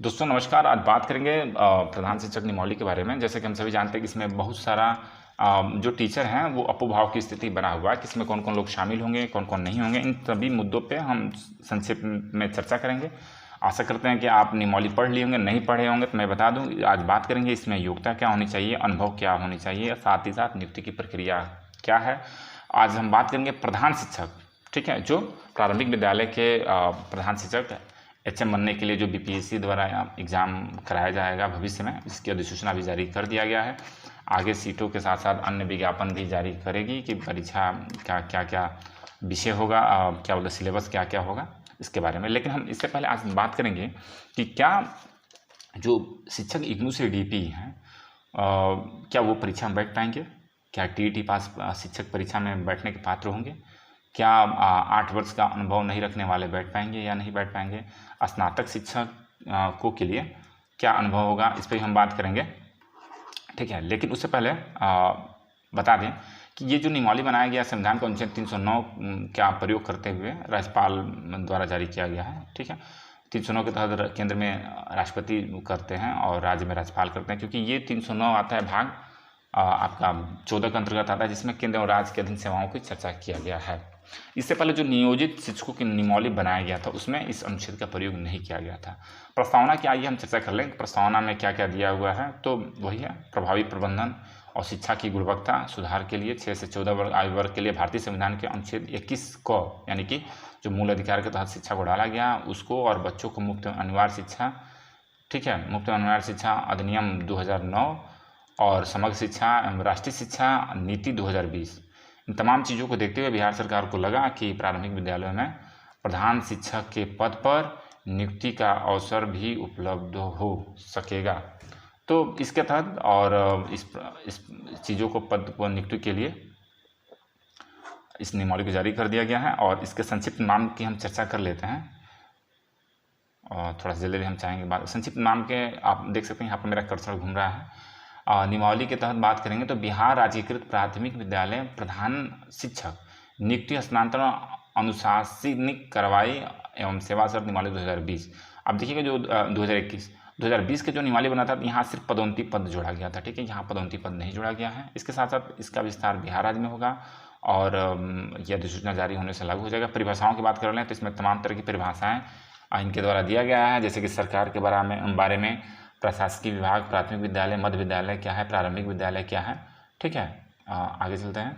दोस्तों नमस्कार। आज बात करेंगे प्रधान शिक्षक नियमावली के बारे में। जैसे कि हम सभी जानते हैं कि इसमें बहुत सारा जो टीचर हैं वो अपोभाव की स्थिति बना हुआ है कि इसमें कौन कौन लोग शामिल होंगे, कौन कौन नहीं होंगे। इन सभी मुद्दों पे हम संक्षिप्त में चर्चा करेंगे। आशा करते हैं कि आप नियमावली पढ़ लिए होंगे, नहीं पढ़े होंगे तो मैं बता दूं। आज बात करेंगे इसमें योग्यता क्या होनी चाहिए, अनुभव क्या होनी चाहिए, साथ ही साथ नियुक्ति की प्रक्रिया क्या है। आज हम बात करेंगे प्रधान शिक्षक, ठीक है, जो प्रारंभिक विद्यालय के प्रधान शिक्षक एचएम बनने के लिए जो बीपीएससी द्वारा एग्ज़ाम कराया जाएगा भविष्य में, इसकी अधिसूचना भी जारी कर दिया गया है। आगे सीटों के साथ साथ अन्य विज्ञापन भी जारी करेगी कि परीक्षा का क्या क्या विषय होगा, क्या बोलते सिलेबस क्या क्या होगा इसके बारे में। लेकिन हम इससे पहले आज बात करेंगे कि क्या जो शिक्षक इग्नू से डीपी हैं क्या वो परीक्षा में बैठ पाएंगे, क्या टीईटी पास शिक्षक परीक्षा में बैठने के पात्र होंगे, क्या 8 वर्ष का अनुभव नहीं रखने वाले बैठ पाएंगे या नहीं बैठ पाएंगे, स्नातक शिक्षक को के लिए क्या अनुभव होगा, इस पर हम बात करेंगे, ठीक है। लेकिन उससे पहले बता दें कि ये जो नियमावली बनाया गया संविधान का अनुच्छेद 309 का प्रयोग करते हुए राज्यपाल द्वारा जारी किया गया है, ठीक है। 309 के तहत केंद्र में राष्ट्रपति करते हैं और राज्य में राज्यपाल करते हैं, क्योंकि ये 309 आता है भाग आपका 14 के अंतर्गत आता है, जिसमें केंद्र और राज्य के अधीन सेवाओं की चर्चा किया गया है। इससे पहले जो नियोजित शिक्षकों की नियमावली बनाया गया था उसमें इस अनुच्छेद का प्रयोग नहीं किया गया था। प्रस्तावना की आइए हम चर्चा कर लें। प्रस्तावना में क्या क्या दिया हुआ है, तो वही है प्रभावी प्रबंधन और शिक्षा की गुणवत्ता सुधार के लिए 6 से 14 आयु वर्ग के लिए भारतीय संविधान के अनुच्छेद 21 को, यानी कि जो मूल अधिकार के तहत शिक्षा को डाला गया उसको, और बच्चों को मुफ्त अनिवार्य शिक्षा, ठीक है, मुफ्त अनिवार्य शिक्षा अधिनियम 2009 और समग्र शिक्षा एवं राष्ट्रीय शिक्षा नीति 2020, इन तमाम चीज़ों को देखते हुए बिहार सरकार को लगा कि प्रारंभिक विद्यालयों में प्रधान शिक्षक के पद पर नियुक्ति का अवसर भी उपलब्ध हो सकेगा। तो इसके तहत और इस चीज़ों को पद पर नियुक्ति के लिए इस नियमावली को जारी कर दिया गया है। और इसके संक्षिप्त नाम की हम चर्चा कर लेते हैं और थोड़ा सा जल्दी हम चाहेंगे बात। संक्षिप्त नाम के आप देख सकते हैं, यहाँ पर मेरा कर्सर घूम रहा है। नियमावली के तहत बात करेंगे तो बिहार राज्यीकृत प्राथमिक विद्यालय प्रधान शिक्षक नियुक्ति हस्तांतरण अनुशासनिक कार्रवाई एवं सेवा शर्त नियमावली 2020। अब देखिएगा जो 2020 के जो नियमावली बना था यहाँ सिर्फ पदोन्नति पद जोड़ा गया था, ठीक है, यहाँ पदोन्नति पद नहीं जोड़ा गया है। इसके साथ साथ इसका विस्तार बिहार राज्य में होगा और यह अधिसूचना जारी होने से लागू हो जाएगा। परिभाषाओं की बात कर लें तो इसमें तमाम तरह की परिभाषाएँ इनके द्वारा दिया गया है, जैसे कि सरकार के बारे में प्रशासकीय विभाग, प्राथमिक विद्यालय, मध्य विद्यालय क्या है, प्रारंभिक विद्यालय क्या है, ठीक है। आगे चलते हैं।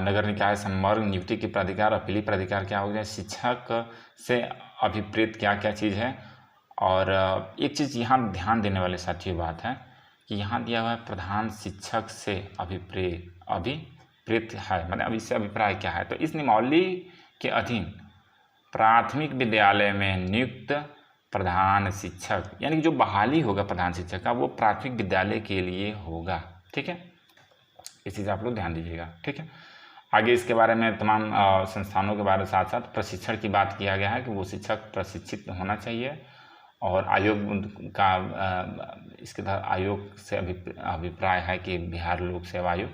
नगर निकाय संवर्ग नियुक्ति के प्राधिकार, अपीली प्राधिकार क्या हो गया, शिक्षक से अभिप्रेत क्या क्या चीज़ है। और एक चीज़ यहाँ ध्यान देने वाले साथियों बात है कि यहाँ दिया हुआ है प्रधान शिक्षक से अभिप्रेत है, मतलब इससे अभिप्राय क्या है। तो इस नियमावली के अधीन प्राथमिक विद्यालय में नियुक्त प्रधान शिक्षक, यानी कि जो बहाली होगा प्रधान शिक्षक का वो प्राथमिक विद्यालय के लिए होगा, ठीक है। इस चीज़ आप लोग ध्यान दीजिएगा, ठीक है। आगे इसके बारे में तमाम संस्थानों के बारे में साथ साथ प्रशिक्षण की बात किया गया है कि वो शिक्षक प्रशिक्षित होना चाहिए। और आयोग का इसके तहत आयोग से अभिप्राय है कि बिहार लोक सेवा आयोग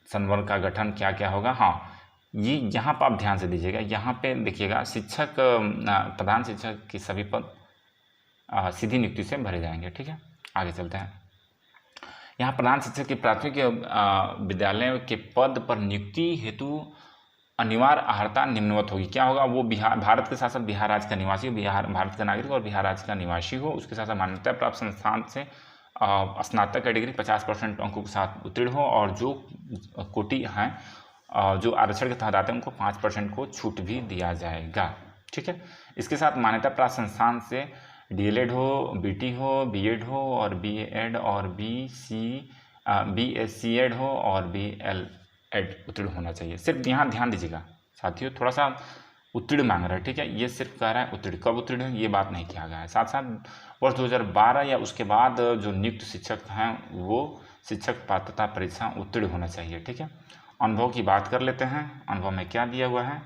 संवर्ग का गठन क्या क्या होगा। हाँ, ये यहाँ पर आप ध्यान से दीजिएगा, यहाँ पे देखिएगा शिक्षक प्रधान शिक्षक की सभी पद सीधी नियुक्ति से भरे जाएंगे, ठीक है। आगे चलते हैं। यहाँ प्रधान शिक्षक की प्राथमिक विद्यालय के पद पर नियुक्ति हेतु अनिवार्य अर्हता निम्नवत होगी। क्या होगा, वो भारत के साथ साथ बिहार राज्य का निवासी हो, भारत का नागरिक और बिहार राज्य का निवासी हो, उसके साथ साथ मान्यता प्राप्त संस्थान से स्नातक कैटेगरी 50% अंकों के साथ उत्तीर्ण हो, और जो कोटि हैं जो आरक्षण के तहत आते हैं उनको 5% को छूट भी दिया जाएगा, ठीक है। इसके साथ मान्यता प्राप्त संस्थान से डीएलएड हो, बीटी हो, बीएड हो और बीएड और बीएससीएड हो और बीएलएड उत्तीर्ण होना चाहिए। सिर्फ यहाँ ध्यान दीजिएगा साथियों, थोड़ा सा उत्तीर्ण मांग रहा है, ठीक है। ये सिर्फ कह रहा है उत्तीर्ण, कब उत्तीर्ण है ये बात नहीं किया गया है। साथ साथ वर्ष 2012 या उसके बाद जो नियुक्त शिक्षक हैं वो शिक्षक पात्रता परीक्षा उत्तीर्ण होना चाहिए, ठीक है। अनुभव की बात कर लेते हैं। अनुभव में क्या दिया हुआ है,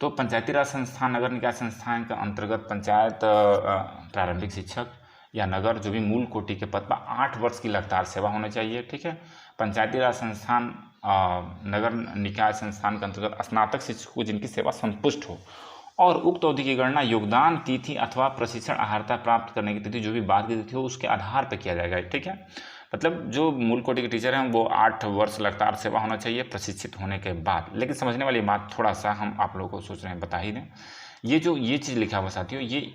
तो पंचायती राज संस्थान, नगर निकाय संस्थान के अंतर्गत पंचायत प्रारंभिक शिक्षक या नगर जो भी मूल कोटि के पद पर 8 वर्ष की लगातार सेवा होनी चाहिए, ठीक है। पंचायती राज संस्थान नगर निकाय संस्थान के अंतर्गत स्नातक शिक्षक को जिनकी सेवा संपुष्ट हो और उक्त अवधि की गणना योगदान तिथि अथवा प्रशिक्षण अर्हता प्राप्त करने की तिथि जो भी बाद की तिथि हो उसके आधार पर किया जाएगा। ठीक है, मतलब जो मूल कोटि के टीचर हैं वो 8 वर्ष लगातार सेवा होना चाहिए प्रशिक्षित होने के बाद। लेकिन समझने वाली बात थोड़ा सा हम आप लोगों को सोच रहे हैं बता ही दें, ये चीज़ लिखा हुआ साथियों, ये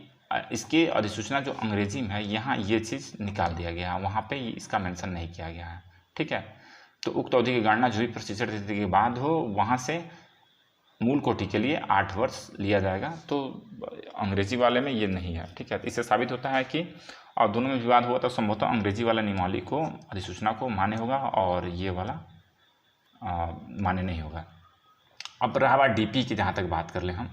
इसके अधिसूचना जो अंग्रेजी में है यहाँ ये चीज़ निकाल दिया गया है, वहाँ पे इसका मेंशन नहीं किया गया है। ठीक है, तो उक्त अवधि की गणना जो भी प्रशिक्षण तिथि के बाद हो वहाँ से मूल कोटि के लिए 8 वर्ष लिया जाएगा। तो अंग्रेजी वाले में ये नहीं है। ठीक है, इससे साबित होता है कि और दोनों में विवाद हुआ तो संभवतः अंग्रेजी वाला नियमावली को अधिसूचना को मान्य होगा और ये वाला मान्य नहीं होगा। अब रहा बात डीपी की, जहाँ तक बात कर लें हम,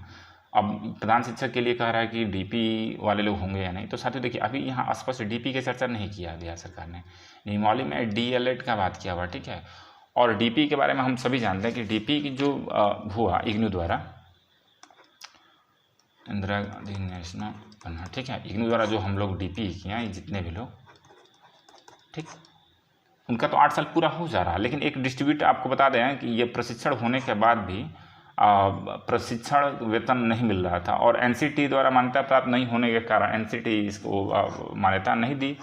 अब प्रधान शिक्षक के लिए कह रहा है कि डीपी वाले लोग होंगे या नहीं। तो साथियों देखिए, अभी यहाँ स्पष्ट डीपी की चर्चा नहीं किया बिहार सरकार ने, नियमावली में डीएलएड का बात किया हुआ। ठीक है, और डीपी के बारे में हम सभी जानते हैं कि डीपी की जो हुआ इग्नू द्वारा, इंदिरा गांधी नेशनल बना, ठीक है, इग्नू द्वारा जो हम लोग डीपी किए हैं जितने भी लोग, ठीक, उनका तो 8 साल पूरा हो जा रहा है। लेकिन एक डिस्ट्रीब्यूट आपको बता दें कि ये प्रशिक्षण होने के बाद भी प्रशिक्षण वेतन नहीं मिल रहा था और एनसीटी द्वारा मान्यता प्राप्त नहीं होने के कारण एनसीटी इसको मान्यता नहीं दी,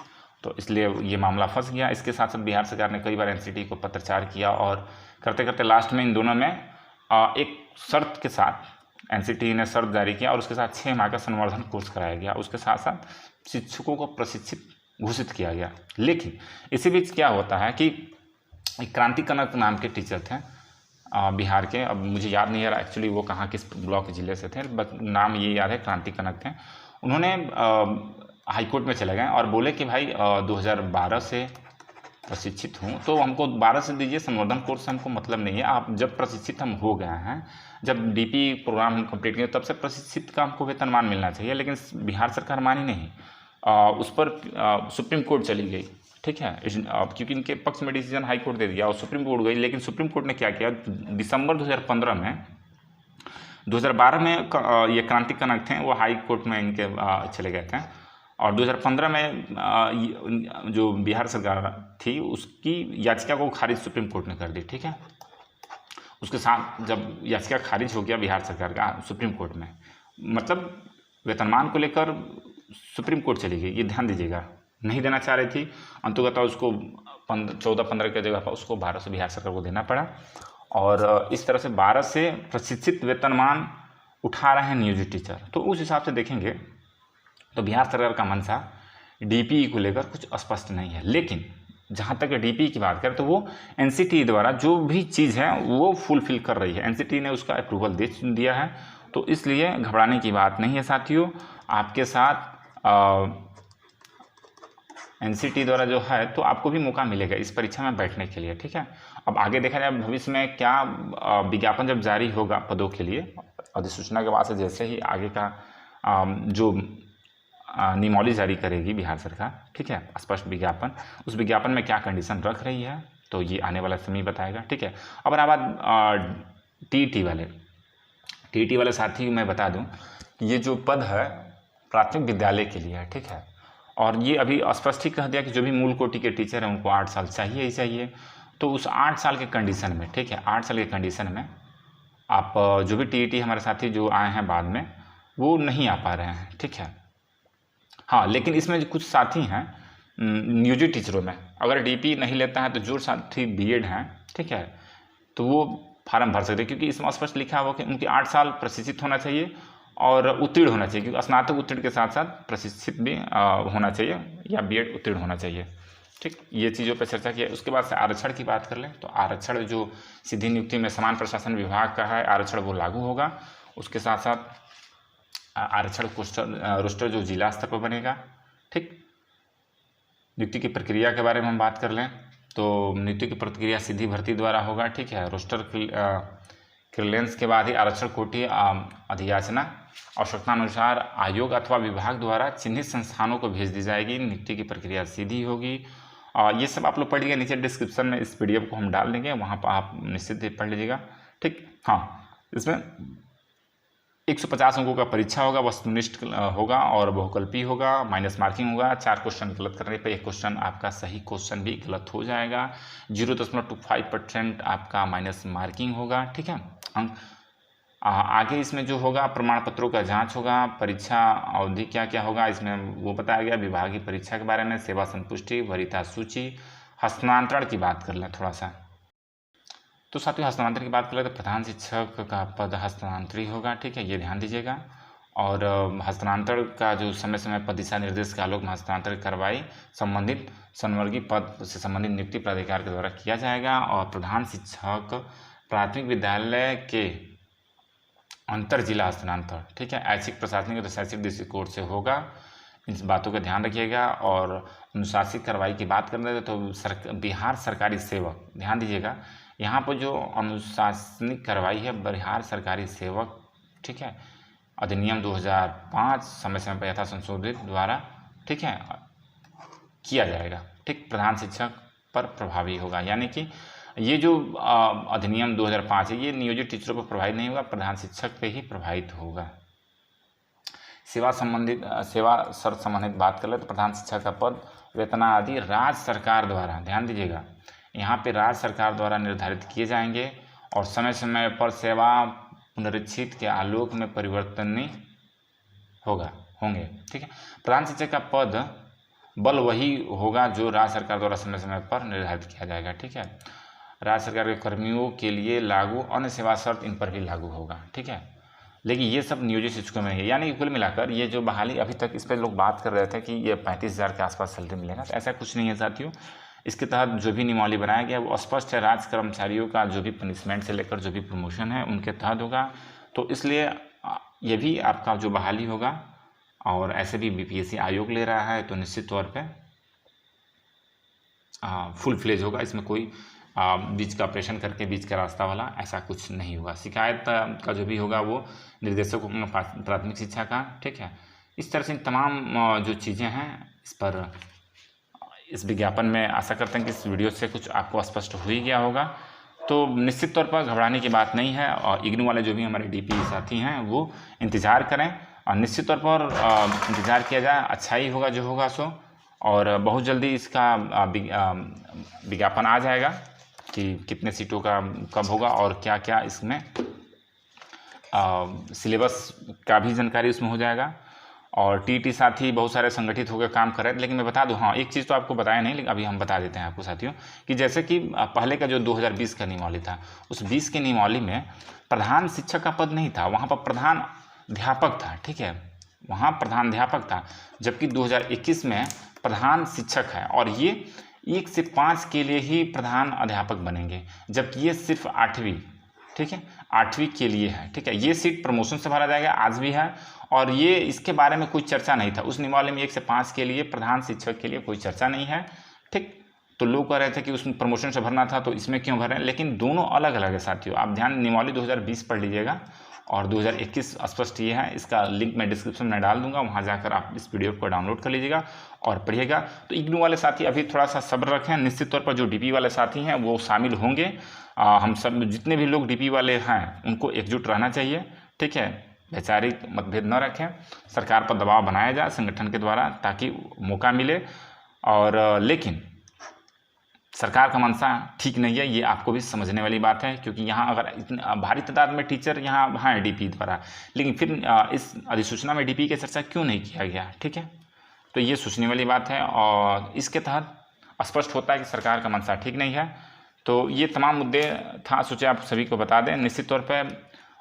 तो इसलिए ये मामला फंस गया। इसके साथ साथ बिहार सरकार ने कई बार एनसीटी को पत्राचार किया और करते करते लास्ट में इन दोनों में एक शर्त के साथ एनसीटी ने शर्त जारी किया और उसके साथ 6 माह का संवर्धन कोर्स कराया गया। उसके साथ साथ शिक्षकों को प्रशिक्षित घोषित किया गया। लेकिन इसी बीच क्या होता है कि क्रांति कनक नाम के टीचर थे बिहार के, अब मुझे याद नहीं आ रहा एक्चुअली वो कहाँ किस ब्लॉक जिले से थे, बस नाम ये याद है क्रांति कनक थे। उन्होंने हाईकोर्ट में चले गए और बोले कि भाई 2012 से प्रशिक्षित हूँ तो हमको 12 से दीजिए, संवर्धन कोर्स से हमको मतलब नहीं है। आप जब प्रशिक्षित हम हो गए हैं, जब डीपी प्रोग्राम हम कंप्लीट किए तब से प्रशिक्षित का हमको वेतनमान मिलना चाहिए। लेकिन बिहार सरकार मानी नहीं, उस पर सुप्रीम कोर्ट चली गई। ठीक है, क्योंकि इनके पक्ष में डिसीजन हाई कोर्ट दे दिया और सुप्रीम कोर्ट गई। लेकिन सुप्रीम कोर्ट ने क्या किया, दिसंबर 2015 में 2012 में ये क्रांति कनक थे वो हाई कोर्ट में इनके चले गए थे और 2015 में जो बिहार सरकार थी उसकी याचिका को खारिज सुप्रीम कोर्ट ने कर दी। ठीक है, उसके साथ जब याचिका खारिज हो गया बिहार सरकार का सुप्रीम कोर्ट में, मतलब वेतनमान को लेकर सुप्रीम कोर्ट चली गई, ये ध्यान दीजिएगा, नहीं देना चाह रही थी, अंततः उसको 14-15 की जगह पर उसको 12 से बिहार सरकार को देना पड़ा और इस तरह से 12 से प्रशिक्षित वेतनमान उठा रहे हैं नियोजित टीचर। तो उस हिसाब से देखेंगे तो बिहार सरकार का मंशा डीपी को लेकर कुछ स्पष्ट नहीं है। लेकिन जहाँ तक डीपी की बात करें तो वो एनसीटी द्वारा जो भी चीज़ है वो फुलफिल कर रही है, एनसीटी ने उसका अप्रूवल दे दिया है, तो इसलिए घबराने की बात नहीं है साथियों। आपके साथ एनसीटी द्वारा जो है तो आपको भी मौका मिलेगा इस परीक्षा में बैठने के लिए। ठीक है, अब आगे देखा जाए भविष्य में क्या विज्ञापन जब जारी होगा पदों के लिए, अधिसूचना के बाद से जैसे ही आगे का जो नियमावली जारी करेगी बिहार सरकार, ठीक है, स्पष्ट विज्ञापन, उस विज्ञापन में क्या कंडीशन रख रही है तो ये आने वाला समय बताएगा। ठीक है, अब बात टीईटी वाले साथी मैं बता दूं ये जो पद है प्राथमिक विद्यालय के लिए है। ठीक है, और ये अभी स्पष्ट ही कह दिया कि जो भी मूल कोटि के टीचर हैं उनको 8 साल चाहिए ही चाहिए। तो उस 8 साल के कंडीशन में, ठीक है, 8 साल के कंडीशन में आप जो भी टीईटी हमारे साथी जो आए हैं बाद में वो नहीं आ पा रहे हैं। ठीक है, हाँ, लेकिन इसमें कुछ साथी हैं नियोजित टीचरों में, अगर डीपी नहीं लेता है तो जो साथी बीएड हैं, ठीक है, तो वो फार्म भर सकते हैं, क्योंकि इसमें स्पष्ट लिखा हुआ कि उनके 8 साल प्रशिक्षित होना चाहिए और उत्तीर्ण होना चाहिए, क्योंकि स्नातक उत्तीर्ण के साथ साथ प्रशिक्षित भी होना चाहिए या बीएड उत्तीर्ण होना चाहिए। ठीक, ये चीज़ों पर चर्चा की है। उसके बाद से आरक्षण की बात कर लें तो आरक्षण जो सीधी नियुक्ति में समान प्रशासन विभाग का है आरक्षण वो लागू होगा। उसके साथ साथ आरक्षण रोस्टर जो जिला स्तर पर बनेगा। ठीक, नियुक्ति की प्रक्रिया के बारे में हम बात कर लें तो नियुक्ति की प्रक्रिया सीधी भर्ती द्वारा होगा। ठीक है, रोस्टर क्लियरेंस के बाद ही आरक्षण कोटि अधियाचना आवश्यकता अनुसार आयोग अथवा विभाग द्वारा चिन्हित संस्थानों को भेज दी जाएगी। नियुक्ति की प्रक्रिया सीधी होगी। ये सब आप लोग पढ़िएगा, नीचे डिस्क्रिप्शन में इस पीडीएफ को हम डाल देंगे, वहाँ पर आप निश्चित ही पढ़ लीजिएगा। ठीक, हाँ, इसमें 150 अंकों का परीक्षा होगा, वस्तुनिष्ठ होगा और बहुकल्पी होगा, माइनस मार्किंग होगा। 4 क्वेश्चन गलत करने पर 1 क्वेश्चन आपका सही क्वेश्चन भी गलत हो जाएगा। 0.25% आपका माइनस मार्किंग होगा। ठीक है, आगे इसमें जो होगा प्रमाण पत्रों का जांच होगा, परीक्षा अवधि क्या क्या होगा इसमें वो बताया गया, विभागीय परीक्षा के बारे में, सेवा संपुष्टि, वरीयता सूची, हस्तांतरण की बात कर लें थोड़ा सा। तो साथियों हस्तांतरण की बात करें तो प्रधान शिक्षक का पद हस्तांतरी होगा, ठीक है, ये ध्यान दीजिएगा। और हस्तांतरण का जो समय समय पर दिशा निर्देश के आलोक में हस्तांतरण कार्रवाई संबंधित संवर्गीय पद से संबंधित नियुक्ति प्राधिकार के द्वारा किया जाएगा। और प्रधान शिक्षक प्राथमिक विद्यालय के अंतर जिला हस्तांतरण, ठीक है, ऐच्छिक प्रशासनिक और शैक्षिक दृष्टिकोण से होगा, इन बातों का ध्यान रखिएगा। और अनुशासित कार्रवाई की बात कर रहे थे तो बिहार सरकारी सेवक, ध्यान दीजिएगा यहाँ पर जो अनुशासनिक कार्रवाई है बिहार सरकारी सेवक, ठीक है, अधिनियम 2005 समय समय पर यथा संशोधित द्वारा, ठीक है, किया जाएगा, ठीक, प्रधान शिक्षक पर प्रभावी होगा। यानी कि ये जो अधिनियम 2005 है ये नियोजित टीचरों पर प्रभावित नहीं होगा, प्रधान शिक्षक पे ही प्रभावित होगा। सेवा शर्त संबंधित बात कर ले तो प्रधान शिक्षक का पद वेतन आदि राज्य सरकार द्वारा, ध्यान दीजिएगा यहाँ पे राज्य सरकार द्वारा निर्धारित किए जाएंगे और समय समय पर सेवा पुनरीक्षित के आलोक में परिवर्तनीय होंगे, ठीक है। प्रधान शिक्षक का पद बल वही होगा जो राज्य सरकार द्वारा समय समय पर निर्धारित किया जाएगा, ठीक है। राज्य सरकार के कर्मियों के लिए लागू अन्य सेवा शर्त इन पर भी लागू होगा, ठीक है। लेकिन ये सब नियोजित शिक्षकों में है, यानी कुल मिलाकर ये जो बहाली अभी तक इस पर लोग बात कर रहे थे कि ये 35,000 के आसपास सैलरी मिलेगा, तो ऐसा कुछ नहीं है साथियों। इसके तहत जो भी नियमावली बनाया गया वो स्पष्ट है, राज्य कर्मचारियों का जो भी पनिशमेंट से लेकर जो भी प्रमोशन है उनके तहत होगा। तो इसलिए ये भी आपका जो बहाली होगा और ऐसे भी बीपीएससी आयोग ले रहा है तो निश्चित तौर पे फुल फ्लेज होगा, इसमें कोई बीच का ऑपरेशन करके बीच का रास्ता वाला ऐसा कुछ नहीं होगा। शिकायत का जो भी होगा वो निर्देशक प्राथमिक शिक्षा का, ठीक है। इस तरह से तमाम जो चीज़ें हैं इस पर इस विज्ञापन में आशा करते हैं कि इस वीडियो से कुछ आपको स्पष्ट हो ही गया होगा। तो निश्चित तौर पर घबराने की बात नहीं है और इग्नू वाले जो भी हमारे डीपी साथी हैं वो इंतज़ार करें और निश्चित तौर पर इंतज़ार किया जाए, अच्छा ही होगा जो होगा सो। और बहुत जल्दी इसका विज्ञापन आ जाएगा कि कितने सीटों का कब होगा और क्या क्या इसमें सिलेबस का भी जानकारी उसमें हो जाएगा। और टीटी साथी बहुत सारे संगठित होकर काम कर रहे हैं। लेकिन मैं बता दूं, हाँ एक चीज़ तो आपको बताया नहीं लेकिन अभी हम बता देते हैं आपको साथियों कि जैसे कि पहले का जो 2020 का नियमावली था उस 20 के नियमावली में प्रधान शिक्षक का पद नहीं था, वहाँ पर प्रधान अध्यापक था, ठीक है, वहाँ प्रधान अध्यापक था। जबकि 2021 में प्रधान शिक्षक है और ये 1 से 5 के लिए ही प्रधान अध्यापक बनेंगे, जबकि ये सिर्फ 8वीं, ठीक है, 8वीं के लिए है, ठीक है। ये सीट प्रमोशन से भरा जाएगा, आज भी है और ये इसके बारे में कोई चर्चा नहीं था उस नियमावली में। 1 से 5 के लिए प्रधान शिक्षक के लिए कोई चर्चा नहीं है, ठीक। तो लोग कह रहे थे कि उसमें प्रमोशन से भरना था तो इसमें क्यों भर रहे हैं, लेकिन दोनों अलग अलग है साथियों। आप ध्यान नियमावली 2020 पढ़ लीजिएगा और 2021 स्पष्ट ये है, इसका लिंक मैं डिस्क्रिप्शन में डाल दूंगा, वहाँ जाकर आप इस पीडीएफ को डाउनलोड कर लीजिएगा और पढ़िएगा। तो इग्नू वाले साथी अभी थोड़ा सा सब्र रखें, निश्चित तौर पर जो डीपी वाले साथी हैं वो शामिल होंगे। हम सब जितने भी लोग डीपी वाले हैं उनको एकजुट रहना चाहिए, ठीक है, वैचारिक मतभेद न रखें, सरकार पर दबाव बनाया जाए संगठन के द्वारा ताकि मौका मिले। और लेकिन सरकार का मंशा ठीक नहीं है, ये आपको भी समझने वाली बात है, क्योंकि यहाँ अगर इतने भारी तादाद में टीचर यहाँ हैं डीपी द्वारा, लेकिन फिर इस अधिसूचना में डीपी की चर्चा क्यों नहीं किया गया, ठीक है। तो ये सोचने वाली बात है और इसके तहत स्पष्ट होता है कि सरकार का मंशा ठीक नहीं है। तो ये तमाम मुद्दे था, सोचे आप सभी को बता दें। निश्चित तौर पर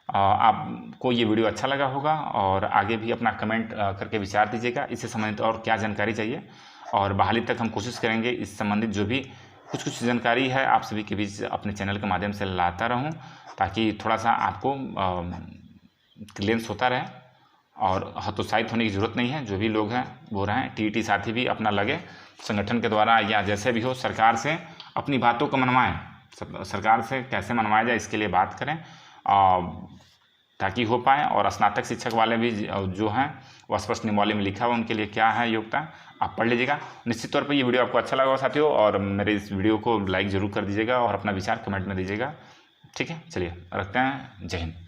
आपको ये वीडियो अच्छा लगा होगा और आगे भी अपना कमेंट करके विचार दीजिएगा इससे संबंधित और क्या जानकारी चाहिए। और बहाली तक हम कोशिश करेंगे इस संबंधित जो भी कुछ जानकारी है आप सभी के बीच अपने चैनल के माध्यम से लाता रहूं, ताकि थोड़ा सा आपको क्लियरेंस होता रहे और हतोत्साहित होने की ज़रूरत नहीं है। जो भी लोग हैं वो रहें, टीटी साथी भी अपना लगे संगठन के द्वारा या जैसे भी हो, सरकार से अपनी बातों को मनवाएं, सरकार से कैसे मनवाया जाए इसके लिए बात करें ताकि हो पाए। और स्नातक शिक्षक वाले भी जो हैं वो स्पष्ट नियमावली में लिखा हुआ उनके लिए क्या है योग्यता, आप पढ़ लीजिएगा। निश्चित तौर पर ये वीडियो आपको अच्छा लगा साथियों और मेरे इस वीडियो को लाइक ज़रूर कर दीजिएगा और अपना विचार कमेंट में दीजिएगा, ठीक है। चलिए रखते हैं, जय हिंद।